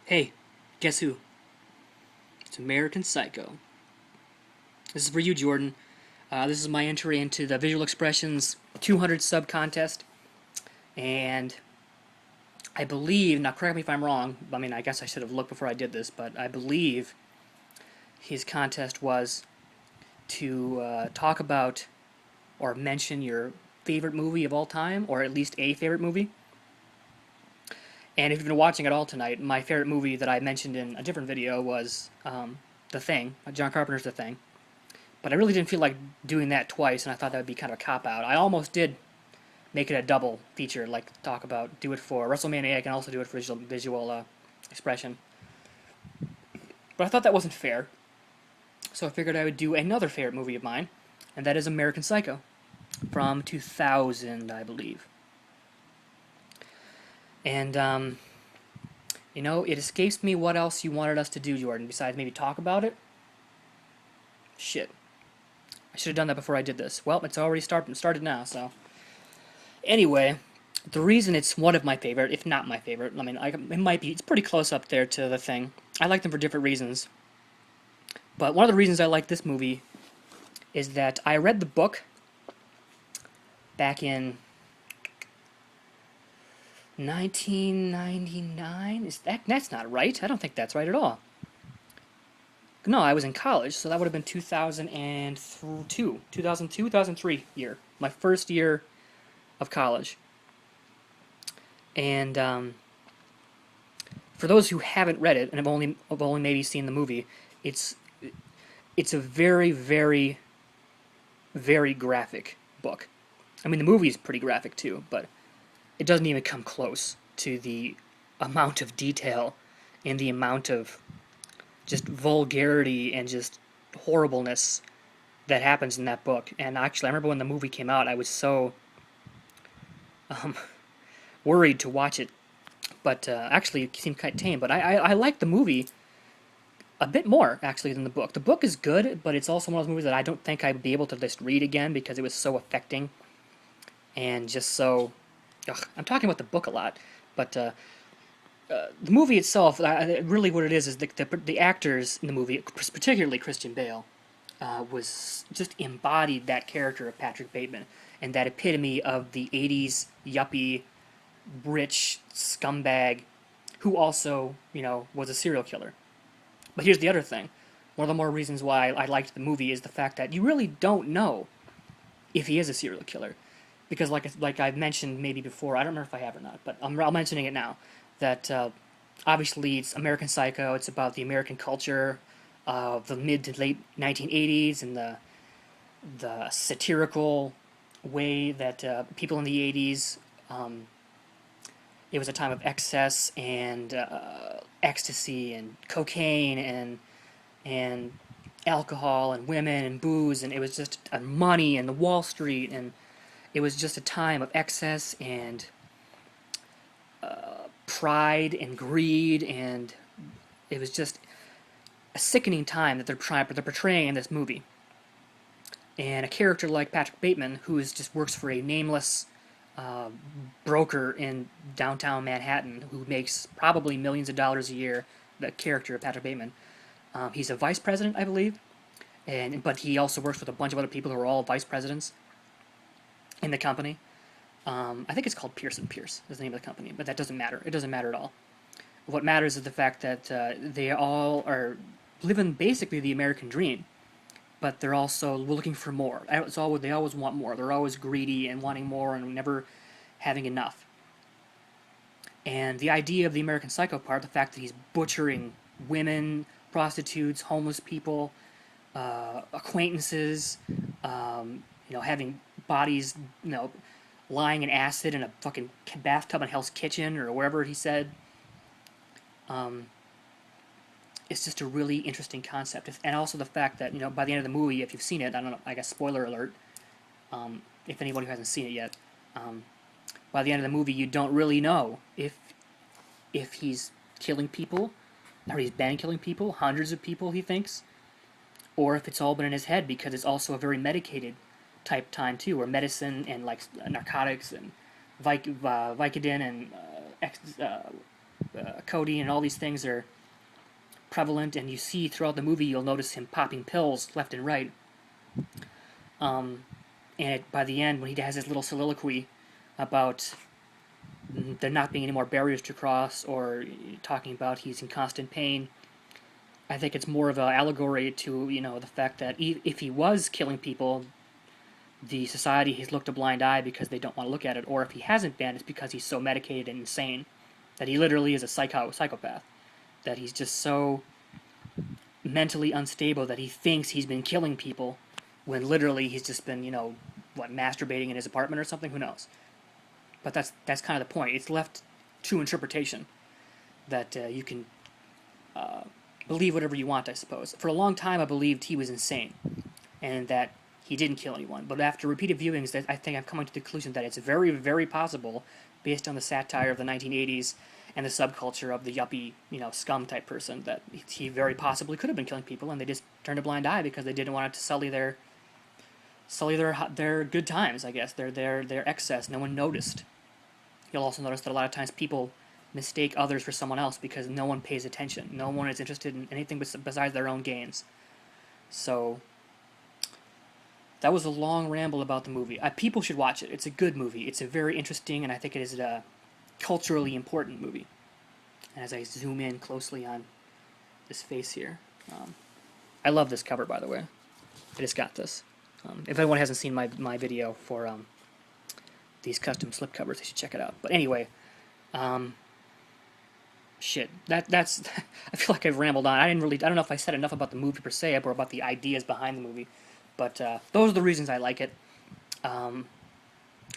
Hey, guess who? It's American Psycho. This is for you, Jordan. This is my entry into the Visual Expressions 200 sub contest, and I believe, now correct me if I'm wrong, I mean, I guess I should have looked before I did this, but I believe his contest was to talk about or mention your favorite movie of all time, or at least a favorite movie. And if you've been watching at all tonight, my favorite movie that I mentioned in a different video was The Thing, John Carpenter's The Thing. But I really didn't feel like doing that twice, and I thought that would be kind of a cop out. I almost did make it a double feature, like do it for WrestleMania and also do it for visual expression. But I thought that wasn't fair, so I figured I would do another favorite movie of mine, and that is American Psycho from 2000, I believe. And it escapes me what else you wanted us to do, Jordan, besides maybe talk about it. Shit. I should have done that before I did this. Well, it's already started now, so. Anyway, the reason it's one of my favorite, if not my favorite, I mean, it might be, it's pretty close up there to The Thing. I like them for different reasons. But one of the reasons I like this movie is that I read the book back in 1999. That's not right. I don't think that's right at all. No, I was in college, so that would have been 2002, 2003 year. My first year of college. And for those who haven't read it and have only maybe seen the movie, it's a very, very, very graphic book. I mean, the movie is pretty graphic too, but it doesn't even come close to the amount of detail and the amount of just vulgarity and just horribleness that happens in that book. And actually, I remember when the movie came out, I was so worried to watch it. But actually, it seemed quite tame. But I like the movie a bit more, actually, than the book. The book is good, but it's also one of those movies that I don't think I'd be able to just read again because it was so affecting and just so. Ugh, I'm talking about the book a lot, but the movie itself, really what it is the actors in the movie, particularly Christian Bale, was just embodied that character of Patrick Bateman and that epitome of the 80s yuppie, rich scumbag who also, was a serial killer. But here's the other thing. One of the more reasons why I liked the movie is the fact that you really don't know if he is a serial killer. Because like I've mentioned maybe before, I don't remember if I have or not, but I'm mentioning it now, that obviously it's American Psycho, it's about the American culture of the mid to late 1980s and the satirical way that people in the 80s, it was a time of excess and ecstasy and cocaine and alcohol and women and booze, and it was just money and the Wall Street, and it was just a time of excess and pride and greed, and it was just a sickening time that they're portraying in this movie. And a character like Patrick Bateman, who just works for a nameless broker in downtown Manhattan, who makes probably millions of dollars a year. The character of Patrick Bateman, he's a vice president, I believe, but he also works with a bunch of other people who are all vice presidents in the company. I think it's called Pearson Pierce is the name of the company, but that doesn't matter. It doesn't matter at all. What matters is the fact that they all are living basically the American dream, but they're also looking for more. They always want more. They're always greedy and wanting more and never having enough. And the idea of the American Psycho part, the fact that he's butchering women, prostitutes, homeless people, acquaintances, having bodies, lying in acid in a fucking bathtub in Hell's Kitchen or wherever he said. It's just a really interesting concept, and also the fact that by the end of the movie, if you've seen it, I don't know, I guess spoiler alert, if anybody who hasn't seen it yet, by the end of the movie, you don't really know if he's killing people, or he's been killing people, hundreds of people, he thinks, or if it's all been in his head, because it's also a very medicated type time too, where medicine and like narcotics and Vicodin and codeine and all these things are prevalent, and you see throughout the movie, you'll notice him popping pills left and right. And by the end, when he has his little soliloquy about there not being any more barriers to cross, or talking about he's in constant pain, I think it's more of an allegory to, the fact that if he was killing people, the society has looked a blind eye because they don't want to look at it, or if he hasn't been, it's because he's so medicated and insane that he literally is a psychopath, that he's just so mentally unstable that he thinks he's been killing people when literally he's just been, masturbating in his apartment or something, who knows. But that's kind of the point. It's left to interpretation that you can believe whatever you want, I suppose. For a long time, I believed he was insane and that he didn't kill anyone. But after repeated viewings, I think I'm coming to the conclusion that it's very, very possible, based on the satire of the 1980s and the subculture of the yuppie, scum type person, that he very possibly could have been killing people, and they just turned a blind eye because they didn't want it to sully their good times, I guess, their excess. No one noticed. You'll also notice that a lot of times people mistake others for someone else because no one pays attention. No one is interested in anything besides their own gains. So that was a long ramble about the movie. People should watch it. It's a good movie. It's a very interesting, and I think it is a culturally important movie. And as I zoom in closely on this face here, I love this cover, by the way. I just got this. If anyone hasn't seen my video for these custom slipcovers, they should check it out. But anyway, shit. That's. I feel like I've rambled on. I don't know if I said enough about the movie per se, or about the ideas behind the movie. But those are the reasons I like it. I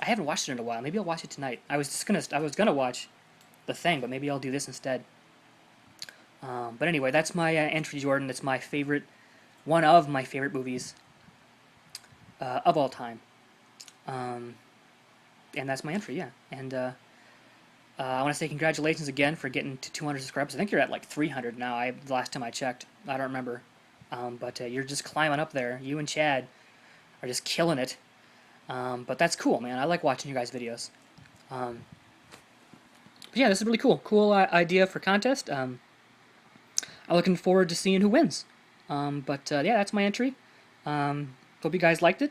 haven't watched it in a while. Maybe I'll watch it tonight. I was gonna watch The Thing, but maybe I'll do this instead. But anyway, that's my entry, Jordan. It's my favorite, one of my favorite movies of all time. And that's my entry, yeah. And I want to say congratulations again for getting to 200 subscribers. I think you're at like 300 now. The last time I checked, I don't remember. But you're just climbing up there. You and Chad are just killing it. But that's cool, man. I like watching you guys' videos. But yeah, this is really cool. Cool idea for contest. I'm looking forward to seeing who wins. But yeah, that's my entry. Hope you guys liked it.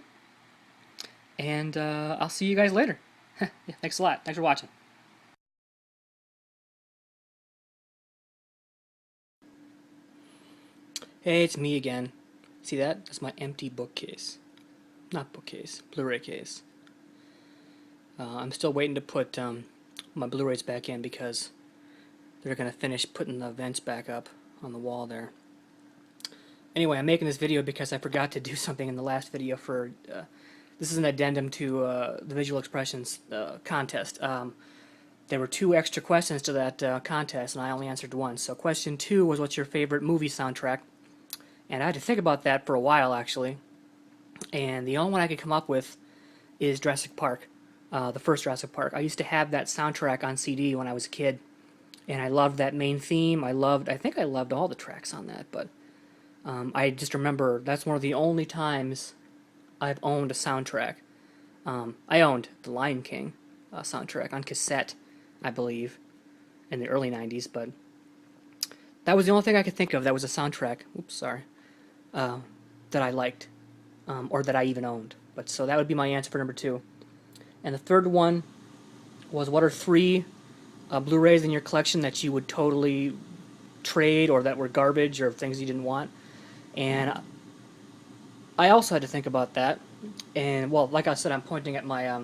And I'll see you guys later. Yeah, thanks a lot. Thanks for watching. Hey, it's me again. See that? That's my empty bookcase. Not bookcase, Blu-ray case. I'm still waiting to put my Blu-rays back in because they're going to finish putting the vents back up on the wall there. Anyway, I'm making this video because I forgot to do something in the last video for... this is an addendum to the TheVisualXpression's contest. There were 2 extra questions to that contest, and I only answered 1. So question 2 was, what's your favorite movie soundtrack? And I had to think about that for a while, actually. And the only one I could come up with is Jurassic Park, the first Jurassic Park. I used to have that soundtrack on CD when I was a kid, and I loved that main theme. I think I loved all the tracks on that, but I just remember that's one of the only times I've owned a soundtrack. I owned the Lion King soundtrack on cassette, I believe, in the early 90s, but that was the only thing I could think of that was a soundtrack. Oops, sorry. That I liked, or that I even owned. But so that would be my answer for number 2. And the third one was, what are 3 Blu-rays in your collection that you would totally trade, or that were garbage, or things you didn't want? And I also had to think about that. And well, like I said, I'm pointing at my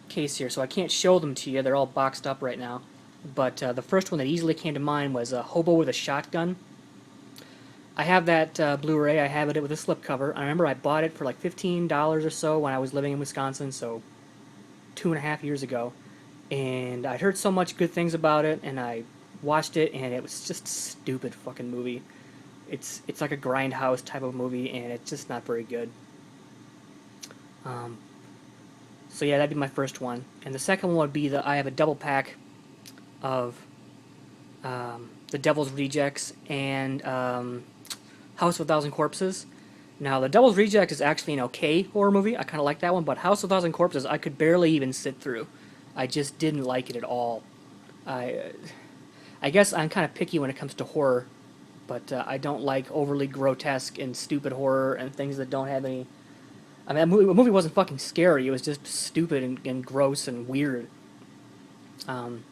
case here, so I can't show them to you. They're all boxed up right now. But the first one that easily came to mind was a Hobo with a Shotgun. I have that Blu-ray. I have it with a slipcover. I remember I bought it for like $15 or so when I was living in Wisconsin, so 2.5 years ago. And I'd heard so much good things about it, and I watched it, and it was just a stupid fucking movie. It's like a grindhouse type of movie, and it's just not very good. So yeah, that'd be my first one. And the second one would be I have a double pack of The Devil's Rejects and House of a Thousand Corpses. Now, The Devil's Rejects is actually an okay horror movie. I kind of like that one, but House of a Thousand Corpses I could barely even sit through. I just didn't like it at all. I guess I'm kind of picky when it comes to horror, but I don't like overly grotesque and stupid horror and things that don't have any. I mean, the movie wasn't fucking scary. It was just stupid and gross and weird. Um,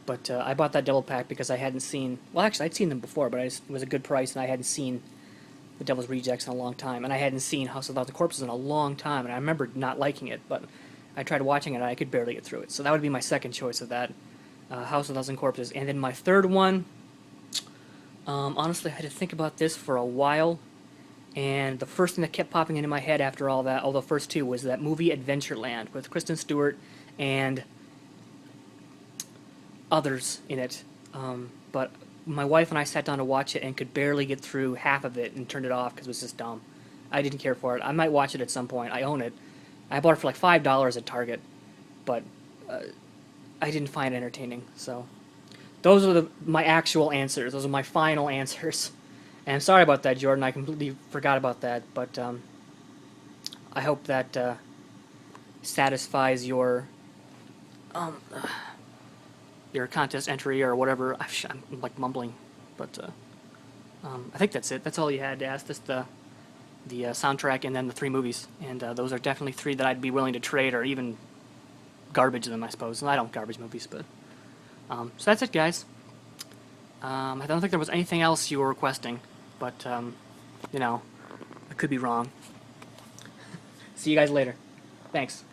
but I bought that double pack because I hadn't seen. Well, actually, I'd seen them before, but it was a good price, and I hadn't seen The Devil's Rejects in a long time, and I hadn't seen House of a Thousand Corpses in a long time, and I remember not liking it, but I tried watching it, and I could barely get through it. So that would be my second choice of that, House of a Thousand Corpses. And then my third one, honestly, I had to think about this for a while, and the first thing that kept popping into my head after all that, all the first two, was that movie Adventureland with Kristen Stewart and others in it. But my wife and I sat down to watch it and could barely get through half of it and turned it off because it was just dumb. I didn't care for it. I might watch it at some point. I own it. I bought it for like $5 at Target, but I didn't find it entertaining. So those are my actual answers. Those are my final answers. And I'm sorry about that, Jordan. I completely forgot about that. But I hope that satisfies um, your contest entry or whatever. I'm like mumbling, but I think that's it. That's all you had to ask. Just the soundtrack and then the three movies, and those are definitely three that I'd be willing to trade or even garbage them, I suppose. And I don't garbage movies, but so that's it, guys. I don't think there was anything else you were requesting, but you know, I could be wrong. See you guys later. Thanks.